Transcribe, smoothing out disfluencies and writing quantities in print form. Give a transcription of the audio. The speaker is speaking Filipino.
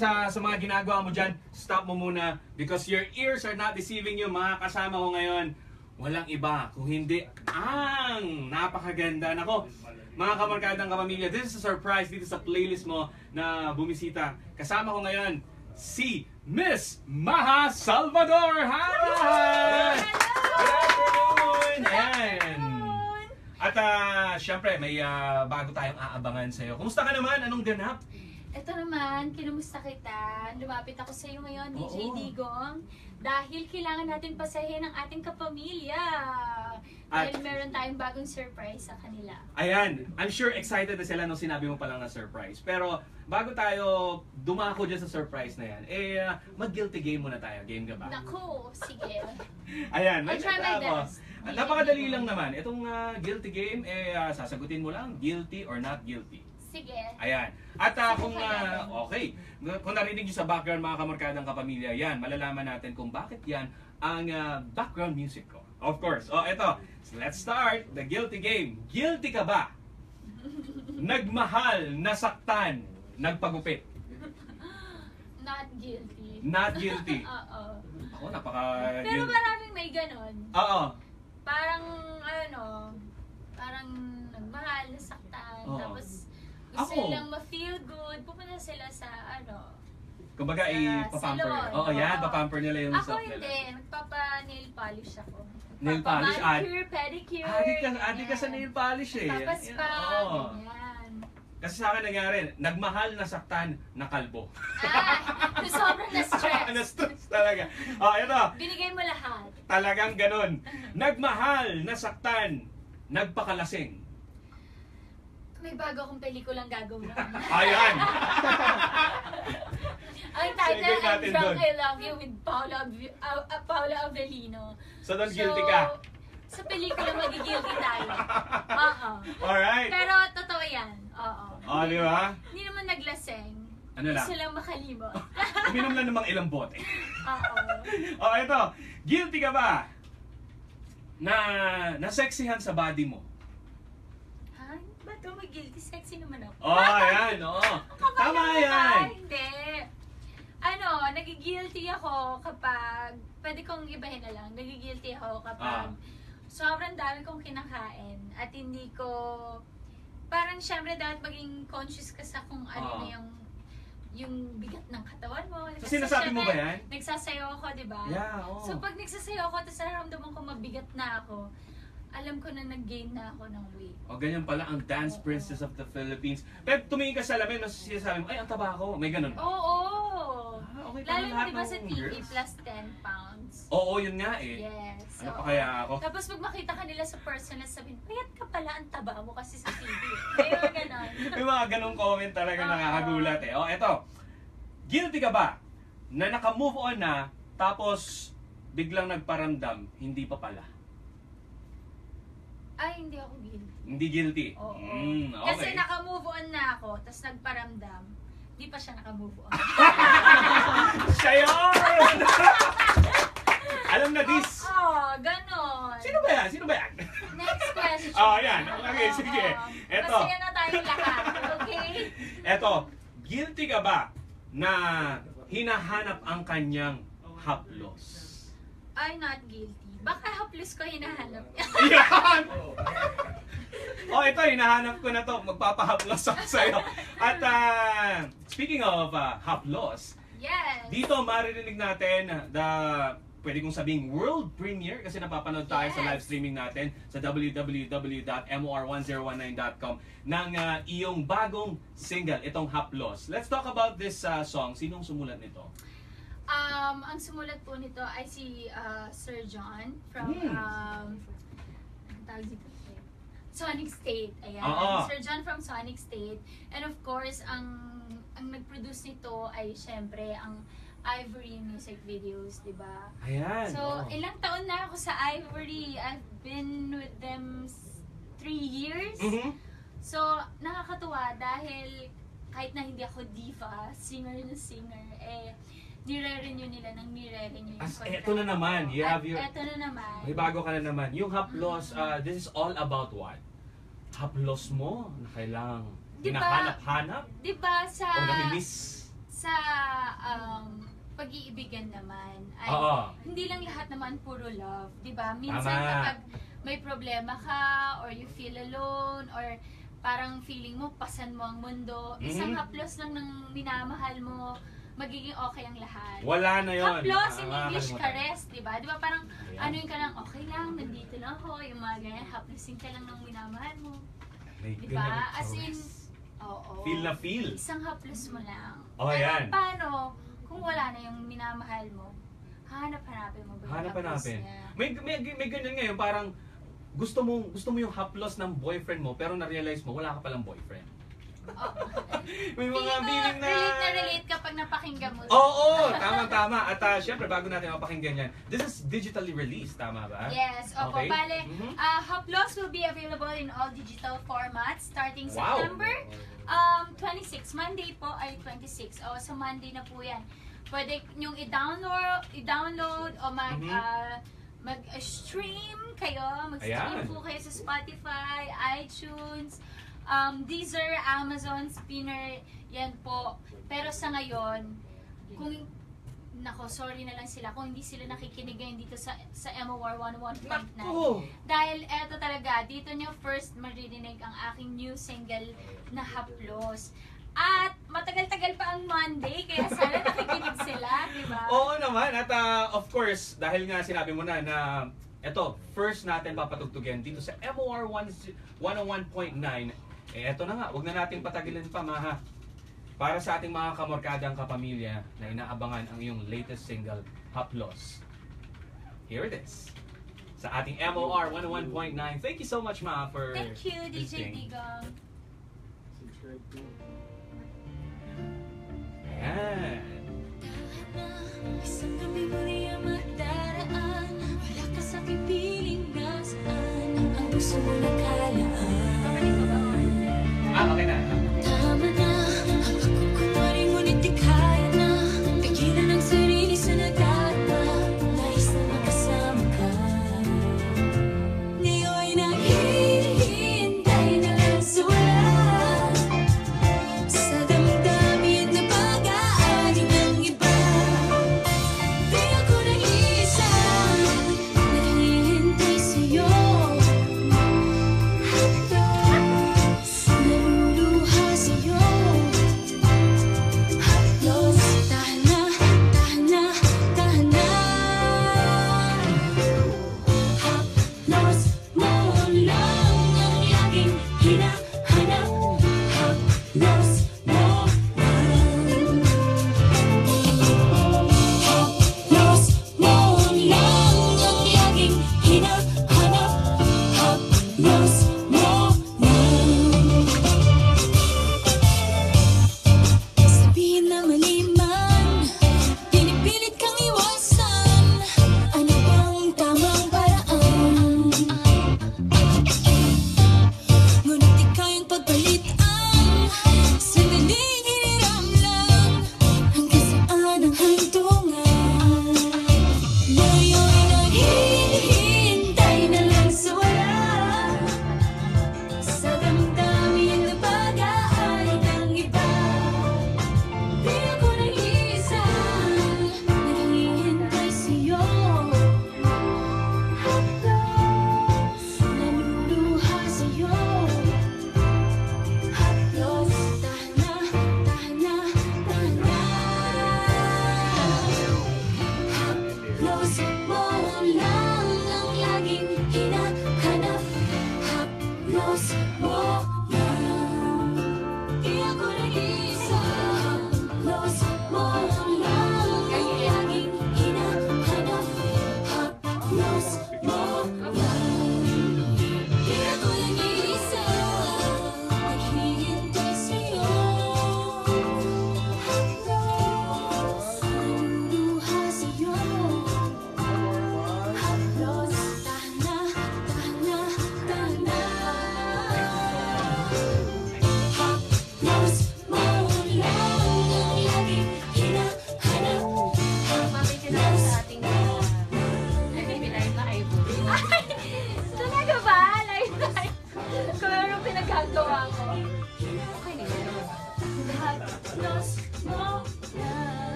sa mga ginagawa mo dyan, stop mo muna because your ears are not deceiving you. Mga kasama ko ngayon, walang iba kung hindi ang napakaganda. Nako, mga kamarkadang kapamilya, this is a surprise dito sa playlist mo na bumisita. Kasama ko ngayon, si Miss Maha Salvador. Hi! Good afternoon! Ayan. At syempre, may bago tayong aabangan sa'yo. Kumusta ka naman? Anong ganap? Ito naman, kinumusta kita? Lumapit ako sa iyo ngayon, DJ Digong, dahil kailangan natin pasahin ang ating kapamilya. Dahil meron tayong bagong surprise sa kanila. Ayan, I'm sure excited na sila nung sinabi mo pa lang na surprise. Pero bago tayo dumako dyan sa surprise na yan, mag-guilty game muna tayo. Game ka ba? Naku, sige. Ayan, I'll try my best. Napakadali lang naman. Itong guilty game, sasagutin mo lang, guilty or not guilty. Sige. Ayan. At kung narinig nyo sa background mga kamarkadang kapamilya, yan, malalaman natin kung bakit yan ang background music ko. Of course. Eto. So let's start the guilty game. Guilty ka ba? Nagmahal, nasaktan, nagpagupit. Not guilty. Not guilty. Oo. Ako, napaka... Pero maraming may ganon. Oo. Parang, parang nagmahal, nasaktan, tapos gusto nilang ma-feel good, pupunta sila sa kumbaga ipapamper. Oo, yan, papamper nila yung ako self nila. hindi, nagpapa-nail polish ako. Nail polish? Manicure, pedicure. Adik ka sa nail polish eh. Papaspa, ganyan. Kasi sa akin nangyari, nagmahal, nasaktan, nakalbo. Sobrang na-stress. Na-stress talaga. Ito. Binigay mo lahat. Talagang ganun. Nagmahal, nasaktan, nagpakalasing. May bago akong pelikulang gagawin. Ayan! Ang title, I'm Drunk, I Love You with Paula Avellino. So, doon guilty ka? Sa pelikula, magigilty tayo. Alright. Pero, totoo yan. Di ba? Hindi naman naglaseng. Ano lang? Gusto lang makalimot. Uminom lang namang ilang bote. Oo. Ito. Guilty ka ba? Na sexihan sa body mo? Ba't may guilty? Sexy naman ako. Ayan, tama yan. Hindi. Nagigilty ako kapag, pwede kong ibahin na lang, nagigilty ako kapag sobrang dami kong kinakain at hindi ko, parang syempre dapat maging conscious ka sa kung ano na yung bigat ng katawan mo. So, sinasabi mo ba yan? Nagsasayaw ako, di ba? Yeah, oo. So, pag nagsasayaw ako, tapos nararamdaman ko mabigat na ako, alam ko na nag-gain na ako ng weight. Ganyan pala ang dance princess of the Philippines. Pero tumingin ka sa lamin, mas sinasabi mo, ay, ang taba ko. May ganun ba? Oo. Okay, lalo na diba sa TV, plus 10 pounds. Oo, yun nga eh. Yes. Ano pa kaya ako? Tapos pag makita ka nila sa personal, sabihin, payat ka pala, ang taba mo kasi sa TV. Kaya ganon. May mga ganong comment talaga nakakagulat eh. Eto. Guilty ka ba na naka-move on na, tapos biglang nagparamdam, hindi pa pala? Ay, hindi ako guilty. Hindi guilty? Oo. Okay. Kasi naka-move on na ako, tapos nagparamdam, hindi pa siya naka-move on. Siya yun! Alam na this! Ganon. Sino ba yan? Sino ba yan? Next question. Yan. Okay, sige. Eto. Masaya na tayong lahat. Okay? Eto. Guilty ka ba na hinahanap ang kanyang haplos? I'm not guilty. Baka haplos ko hinahanap. Yan! Ito, hinahanap ko na to. Magpapahaplos ako sa'yo. At speaking of haplos, yes, dito maririnig natin pwede kong sabing world premiere kasi napapanood tayo sa live streaming natin sa www.mor1019.com ng iyong bagong single, itong Haplos. Let's talk about this song. Sinong sumulat nito? Ang sumulat po nito ay si Sir John from Sonic State. Ayan. Sir John from Sonic State. And of course, ang nag-produce nito ay syempre ang Ivory music videos, di ba? Ayan. So, ilang taon na ako sa Ivory. I've been with them 3 years. So, nakakatuwa dahil kahit na hindi ako diva, singer na singer, nire-renew nila ng nire-renew yung contract. Eto na naman. You have your... Eto na naman. May bago ka na naman. Yung Haplos, this is all about what? Haplos mo na kailangang hinahanap-hanap? Diba sa... O namimiss? sa pag-iibigan naman, ay Oo. hindi lang lahat naman puro love, di ba? Minsan Tama. kapag may problema ka, or you feel alone, or parang feeling mo, pasan mo ang mundo, isang haplos lang ng minamahal mo, magiging okay ang lahat. Wala na yun. Haplos in English, Makakalimutan. caress, di ba? Di ba parang, Ayan. ano yung ka lang, okay lang, nandito lang ako, yung mga ganyan, haplosin ka lang ng minamahal mo. May Di ganyang ba? As in, caress. oo. Feel na feel. Isang haplos mo lang. Oh, Pero yan. paano, kung wala na yung minamahal mo, hanap-hanapin mo ba yung haplos Hanap-hanapin. niya? May ganyan ngayon, parang gusto mo yung haplos ng boyfriend mo, pero na-realize mo, wala ka palang boyfriend. Oh. May mga Feeling ko, feeling na... relate kapag napakinggan mo. Oo, tama. At syempre, bago natin mapakinggan yan, this is digitally released, tama ba? Yes, opo. Okay. Bale, Mhm. Haplos will be available in all digital formats starting Wow. September 26. Monday po ay 26. O, so Monday na po yan. Pwede nyong i-download o mag-stream kayo. Mag-stream Ayan. po kayo sa Spotify, iTunes, Deezer, Amazon, Spinner, yan po. Pero sa ngayon, sorry na lang sila kung hindi sila nakikinig ngayon dito sa MOR 101.9. Naku! Dahil eto talaga, dito nyo first maririnig ang aking new single na Haplos. At matagal-tagal pa ang Monday, kaya sana nakikinig sila, di ba? Oo naman. At of course, dahil nga sinabi mo na eto, first natin papatugtugin dito sa MOR 101.9. Eto na nga, wag na natin patagilin pa, Maha. Para sa ating mga kamorkadang kapamilya na inaabangan ang iyong latest single, Haplos. Here it is. Sa ating MOR 101.9. Thank you so much, Maha, for Thank you, DJ listening. Digong. Ayan. Isang gabi muli ang madaraan. Wala ka sa pipiling nasaan. Ang puso mo na